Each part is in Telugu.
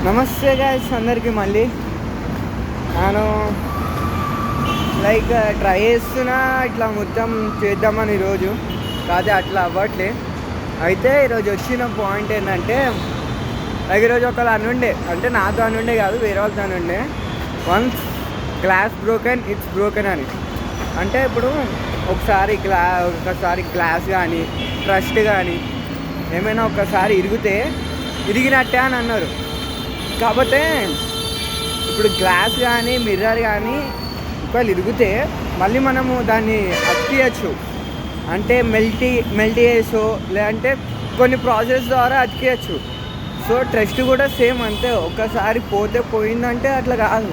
నమస్తే గాయ్స్ అందరికీ మళ్ళీ నేను ట్రై చేస్తున్నా ఇట్లా మొత్తం చేద్దామని ఈరోజు కాదే అట్లా అవ్వట్లే. అయితే ఈరోజు వచ్చిన పాయింట్ ఏంటంటే ఈరోజు ఒకళ్ళు అనుండే, అంటే నాతో అనుండే కాదు, వేరే వాళ్ళతో అనుండే, once glass broken it's broken అని. అంటే ఇప్పుడు ఒకసారి గ్లాస్ కానీ ట్రస్ట్ కానీ ఏమైనా ఒకసారి ఇరిగినట్టే అని అన్నారు. కాకపోతే ఇప్పుడు గ్లాస్ కానీ మిర్రర్ కానీ ఒకవేళ ఇరిగితే మళ్ళీ మనము దాన్ని అతికియచ్చు, అంటే మెల్ట్ చేసో లేదంటే కొన్ని ప్రాసెస్ ద్వారా అతికియచ్చు. సో ట్రస్ట్ కూడా సేమ్ అంతే, ఒక్కసారి పోయిందంటే అట్లా కాదు.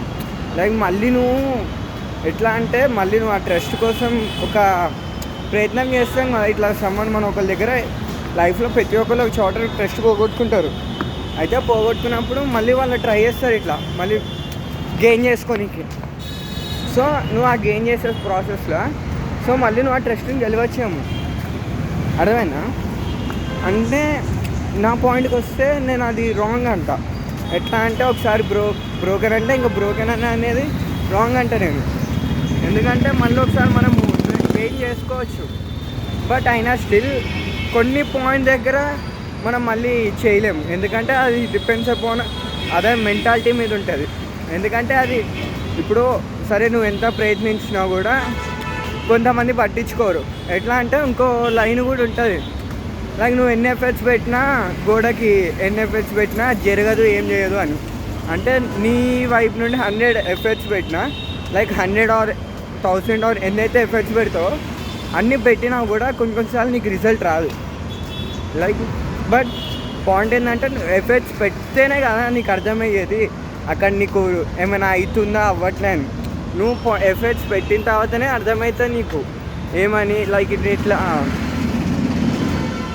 మళ్ళీ నువ్వు ఎట్లా అంటే మళ్ళీ నువ్వు ఆ ట్రస్ట్ కోసం ఒక ప్రయత్నం చేస్తాం కదా. ఇట్లా మనం ఒకళ్ళ దగ్గర లైఫ్లో ప్రతి ఒక్కరు ఒక చోట ట్రస్ట్ పోగొట్టుకుంటారు. అయితే పోగొట్టుకున్నప్పుడు మళ్ళీ వాళ్ళు ట్రై చేస్తారు ఇట్లా మళ్ళీ గెయిన్ చేసుకోనికి. సో నువ్వు ఆ గెయిన్ చేసే ప్రాసెస్లో మళ్ళీ నువ్వు ఆ ట్రస్ట్ని గెలవచ్చేమో. అర్థమైనా? అంటే నా పాయింట్కి వస్తే నేను అది రాంగ్ అంట. ఎట్లా అంటే ఒకసారి బ్రోకెన్ అంటే ఇంకా బ్రోకెన్ అనేది రాంగ్ అంట నేను. ఎందుకంటే మళ్ళీ ఒకసారి మనం గెయిన్ చేసుకోవచ్చు, బట్ అయినా స్టిల్ కొన్ని పాయింట్ దగ్గర మనం మళ్ళీ చేయలేము. ఎందుకంటే అది డిపెండ్స్ అపాన్ అదే మెంటాలిటీ మీద ఉంటుంది. ఎందుకంటే అది ఇప్పుడు సరే నువ్వు ఎంత ప్రయత్నించినా కూడా కొంతమంది పట్టించుకోరు. ఎట్లా అంటే ఇంకో లైన్ కూడా ఉంటుంది, నువ్వు ఎన్ని ఎఫర్ట్స్ పెట్టినా గోడకి ఎన్ని ఎఫర్ట్స్ పెట్టినా జరగదు, ఏం చేయదు అని. అంటే నీ వైపు నుండి 100 ఎఫర్ట్స్ పెట్టినా 100 ఆర్ 1000 ఆర్ ఎన్నైతే ఎఫర్ట్స్ పెడతావో అన్నీ పెట్టినా కూడా కొన్నిసార్లు నీకు రిజల్ట్ రాదు. బట్ పాయింట్ ఏంటంటే ఎఫర్ట్స్ పెడితేనే కదా నీకు అర్థమయ్యేది అక్కడ నీకు ఏమైనా అవుతుందా అవ్వట్లే అని. నువ్వు ఎఫర్ట్స్ పెట్టిన తర్వాతనే అర్థమవుతుంది నీకు ఏమని. ఇట్లా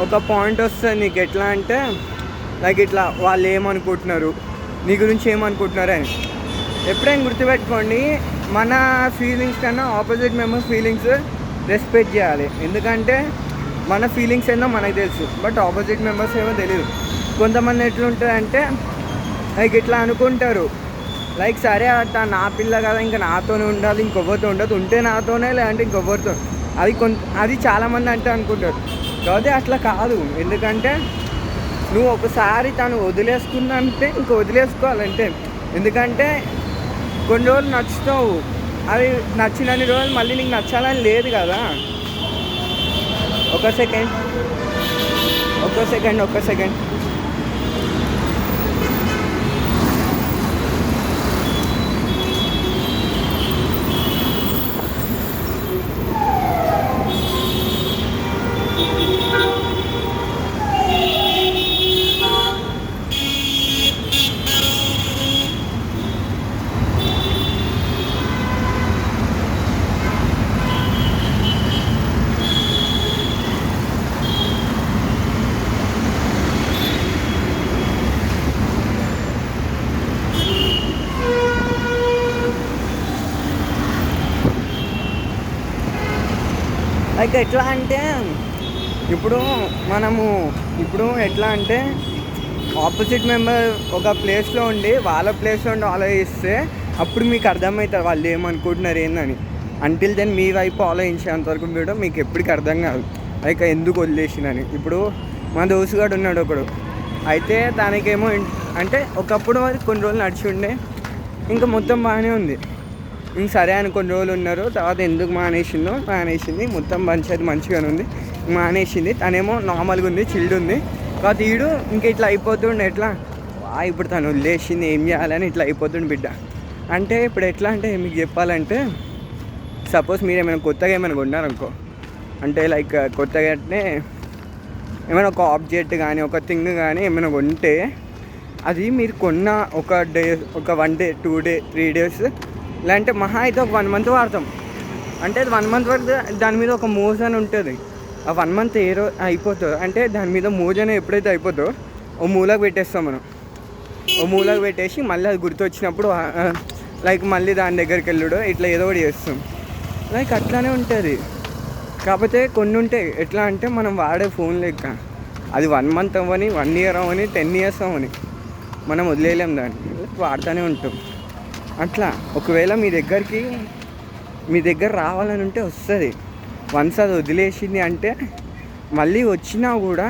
ఒక పాయింట్ వస్తుంది నీకు, ఎట్లా అంటే ఇట్లా వాళ్ళు ఏమనుకుంటున్నారు, నీ గురించి ఏమనుకుంటున్నారు అని. ఎప్పుడైనా గుర్తుపెట్టుకోండి, మన ఫీలింగ్స్ కన్నా ఆపోజిట్ మెంబర్స్ ఫీలింగ్స్ రెస్పెక్ట్ చేయాలి. ఎందుకంటే మన ఫీలింగ్స్ ఏందో మనకు తెలుసు, బట్ ఆపోజిట్ మెంబర్స్ ఏమో తెలియదు. కొంతమంది ఎట్లుంటుందంటే ఇట్లా అనుకుంటారు, సరే అట్లా నా పిల్ల కదా ఇంకా నాతోనే ఉండాలి, ఇంకొవ్వరితో ఉండదు, ఉంటే నాతోనే లేదంటే ఇంకొవ్వరితో. అది చాలామంది అంటే అనుకుంటారు. కాబట్టి అట్లా కాదు. ఎందుకంటే నువ్వు ఒకసారి తను వదిలేసుకుందంటే ఇంక వదిలేసుకోవాలంటే. ఎందుకంటే కొన్ని రోజులు నచ్చుతావు, అది నచ్చినన్ని రోజులు మళ్ళీ నీకు నచ్చాలని లేదు కదా. ఒక్క సెకండ్ ఎట్లా అంటే ఇప్పుడు ఎట్లా అంటే ఆపోజిట్ మెంబర్ ఒక ప్లేస్లో ఉండి వాళ్ళ ప్లేస్లో ఉండి ఆలోచిస్తే అప్పుడు మీకు అర్థమవుతుంది వాళ్ళు ఏమనుకుంటున్నారు ఏందని. అంటిల్ దెన్ మీ వైపు ఆలోచించేంతవరకు కూడా మీకు ఎప్పటికీ అర్థం కాదు ఎందుకు వదిలేసినని. ఇప్పుడు మా దోస్తుగాడు ఉన్నాడు ఒకడు, అయితే దానికేమో అంటే ఒకప్పుడు అది కొన్ని రోజులు నడిచి ఉండే, ఇంకా మొత్తం బాగానే ఉంది. ఇంక సరే అని కొన్ని రోజులు ఉన్నారు, తర్వాత ఎందుకు మానేసింది, మొత్తం పంచాయతీ మంచిగానే ఉంది, మానేసింది. తనేమో నార్మల్గా ఉంది, చిల్డ్ ఉంది. తర్వాత ఈడు ఇంక ఇట్లా అయిపోతుండే. ఎట్లా ఇప్పుడు తను వదిలేసింది ఏం చేయాలని ఇట్లా అయిపోతుండే బిడ్డ. అంటే ఇప్పుడు ఎట్లా అంటే మీకు చెప్పాలంటే, సపోజ్ మీరు ఏమైనా కొత్తగా ఏమైనా కొన్నారనుకో, అంటే కొత్తగా అంటే ఏమైనా ఒక ఆబ్జెక్ట్ కానీ ఒక థింగ్ కానీ ఏమైనా కొంటే అది మీరు కొన్న ఒక 1 డే 2 డే 3 డేస్ లేదంటే మహా అయితే ఒక 1 మంత్ వాడతాం. అంటే 1 మంత్ వరకు దాని మీద ఒక మోజ్ అని ఉంటుంది. ఆ 1 మంత్ అయిపోతుంది అంటే దాని మీద మోజ్ అని ఎప్పుడైతే అయిపోతుందో ఓ మూలకు పెట్టేస్తాం మనం. ఓ మూలకు పెట్టేసి మళ్ళీ అది గుర్తొచ్చినప్పుడు మళ్ళీ దాని దగ్గరికి వెళ్ళడం ఇట్లా ఏదో ఒకటి చేస్తాం. అట్లానే ఉంటుంది. కాకపోతే కొన్ని ఉంటాయి ఎట్లా అంటే మనం వాడే ఫోన్ లెక్క అది 1 మంత్ అవ్వని, 1 ఇయర్ అవ్వని, 10 ఇయర్స్ అవ్వని, మనం వదిలేయలేం దాన్ని, వాడుతూనే ఉంటాం. అట్లా ఒకవేళ మీ దగ్గర రావాలని ఉంటే వస్తుంది. వన్స్ అది వదిలేసింది అంటే మళ్ళీ వచ్చినా కూడా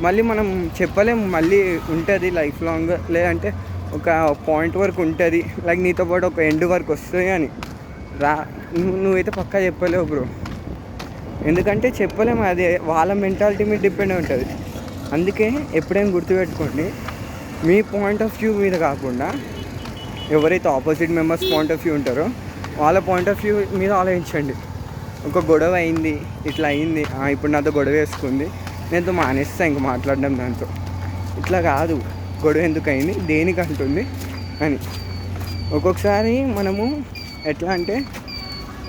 మళ్ళీ మనం చెప్పలేము మళ్ళీ ఉంటుంది లైఫ్ లాంగ్, లేదంటే ఒక పాయింట్ వరకు ఉంటుంది, లైక్ నీతో పాటు ఒక ఎండ్ వరకు వస్తుంది అని నువ్వైతే పక్కా చెప్పలేవు బ్రో. ఎందుకంటే చెప్పలేము, అది వాళ్ళ మెంటాలిటీ మీద డిపెండ్ ఉంటుంది. అందుకే ఎప్పుడైనా గుర్తుపెట్టుకోండి, మీ పాయింట్ ఆఫ్ వ్యూ మీద కాకుండా ఎవరైతే opposite members point of view ఉంటారో వాళ్ళ పాయింట్ ఆఫ్ వ్యూ మీద ఆలోచించండి. ఒక గొడవ అయింది, ఇట్లా అయింది, ఇప్పుడు నాతో గొడవ వేసుకుంది, నేను మానేస్తా ఇంక మాట్లాడడం దాంతో. ఇట్లా కాదు, గొడవ ఎందుకు అయింది, దేనికి అంటుంది అని. ఒక్కొక్కసారి మనము ఎట్లా అంటే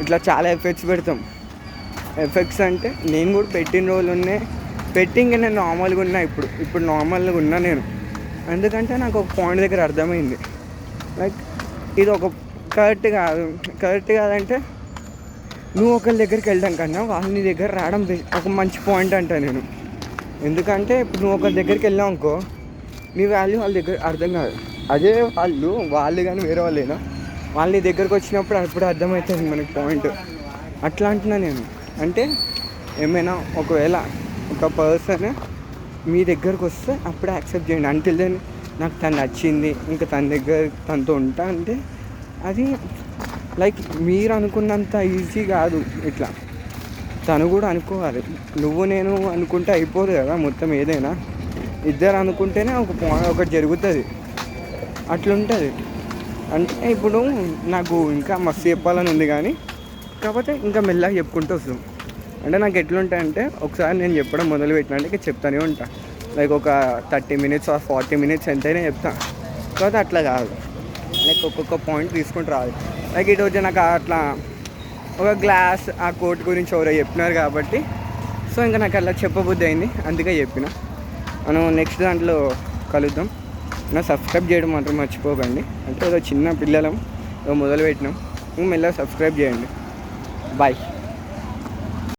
ఇట్లా చాలా ఎఫెక్ట్స్ పెడతాం. ఎఫెక్ట్స్ అంటే నేను కూడా పెట్టిన రోజులు ఉన్నాయి, పెట్టింగ్ నేను నార్మల్గా ఉన్నా, ఇప్పుడు నార్మల్గా ఉన్నా నేను. ఎందుకంటే నాకు ఒక పాయింట్ దగ్గర అర్థమైంది, లైక్ ఇది ఒక కరెక్ట్ కాదంటే నువ్వు ఒకరి దగ్గరికి వెళ్ళడం కన్నా వాళ్ళు నీ దగ్గర రావడం ఒక మంచి పాయింట్ అంటా నేను. ఎందుకంటే ఇప్పుడు నువ్వు ఒకరి దగ్గరికి వెళ్ళావు అనుకో, నీ వాల్యూ వాళ్ళ దగ్గర అర్థం కాదు. అదే వాళ్ళు కానీ వేరే వాళ్ళైనా వాళ్ళ నీ దగ్గరకు వచ్చినప్పుడు అప్పుడు అర్థమవుతుంది మనకి పాయింట్. అట్లా అంటున్నా నేను. అంటే ఏమైనా ఒకవేళ ఒక పర్సన్ మీ దగ్గరకు వస్తే అప్పుడే యాక్సెప్ట్ చేయండి. అంటిల్ దెన్ నాకు తను నచ్చింది, ఇంకా తనతో ఉంటా అంటే అది లైక్ మీరు అనుకున్నంత ఈజీ కాదు. ఇట్లా తను కూడా అనుకోవాలి. నువ్వు నేను అనుకుంటే అయిపోదు కదా మొత్తం. ఏదైనా ఇద్దరు అనుకుంటేనే ఒకటి జరుగుతుంది. అట్లుంటుంది. అంటే ఇప్పుడు నాకు ఇంకా మస్తు చెప్పాలని ఉంది, కానీ కాకపోతే ఇంకా మెల్లగా చెప్పుకుంటూ వస్తాం. అంటే నాకు ఎట్లుంటాయంటే ఒకసారి నేను చెప్పడం మొదలుపెట్టినా అంటే ఇక చెప్తానే ఉంటా. లైక్ ఒక 30 minutes ఆర్ 40 minutes ఎంతైనా చెప్తాను. కాకపోతే అట్లా కాదు, లైక్ ఒక్కొక్క పాయింట్ తీసుకుంటూ రాదు. లైక్ ఈరోజు నాకు అట్లా ఒక గ్లాస్ ఆ కోట్ గురించి ఎవరో చెప్పినారు కాబట్టి సో ఇంకా నాకు అలా చెప్పబుద్ధి అయింది, అందుకే చెప్పిన. మనం నెక్స్ట్ దాంట్లో కలుద్దాం. సబ్స్క్రైబ్ చేయడం మాత్రం మర్చిపోకండి. అంటే ఏదో చిన్న పిల్లలం మొదలు పెట్టినాం, మెల్లగా సబ్స్క్రైబ్ చేయండి. బాయ్.